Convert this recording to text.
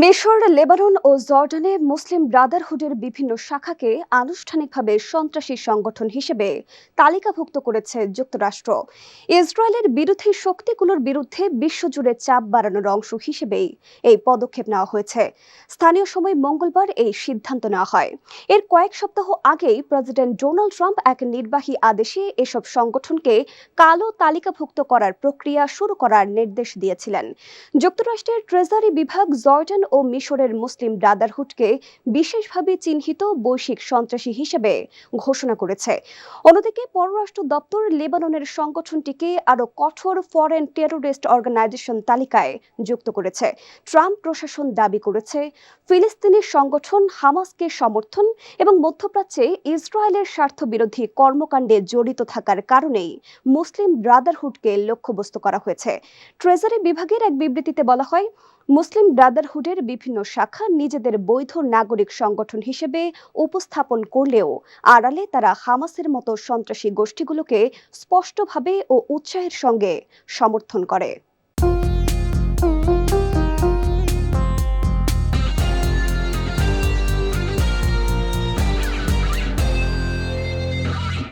মিশর, লেবানন ও জর্ডানে মুসলিম ব্রাদারহুডের বিভিন্ন শাখাকে আনুষ্ঠানিকভাবে সন্ত্রাসী সংগঠন হিসেবে তালিকাভুক্ত করেছে যুক্তরাষ্ট্র। ইসরায়েলের বিরোধী শক্তিগুলোর বিরুদ্ধে বিশ্বজুড়ে চাপ বাড়ানোর অংশ হিসেবেই এই পদক্ষেপ নেওয়া হয়েছে। স্থানীয় সময় মঙ্গলবার এই সিদ্ধান্ত নেওয়া হয়। এর কয়েক সপ্তাহ আগেই প্রেসিডেন্ট ডোনাল্ড ট্রাম্প এক নির্বাহী আদেশে এসব সংগঠনকে কালো তালিকাভুক্ত করার প্রক্রিয়া শুরু করার নির্দেশ দিয়েছিলেন। যুক্তরাষ্ট্রের ট্রেজারি বিভাগ জর্ডান ও মিশরের মুসলিম ব্রাদারহুডকে বিশেষভাবে চিহ্নিত বৈশ্বিক সন্ত্রাসী হিসেবে ঘোষণা করেছে। অন্যদিকে পররাষ্ট্র দপ্তর লেবাননের সংগঠনটিকে আরও কঠোর ফরেন টেরোরিস্ট অর্গানাইজেশন তালিকায় যুক্ত করেছে। ট্রাম্প প্রশাসন দাবি করেছে, ফিলিস্তিনি সংগঠন হামাসকে সমর্থন এবং মধ্যপ্রাচ্যে ইসরায়েলের স্বার্থবিরোধী কর্মকাণ্ডে জড়িত থাকার কারণেই মুসলিম ব্রাদারহুডকে লক্ষ্যবস্তু করা হয়েছে। ট্রেজারি বিভাগের এক বিবৃতিতে বলা হয়, মুসলিম ব্রাদারহুডের বিভিন্ন শাখা নিজেদের বৈধ নাগরিক সংগঠন হিসেবে উপস্থাপন করলেও আড়ালে তারা হামাসের মতো সন্ত্রাসী গোষ্ঠীগুলোকে স্পষ্টভাবে ও উৎসাহের সঙ্গে সমর্থন করে।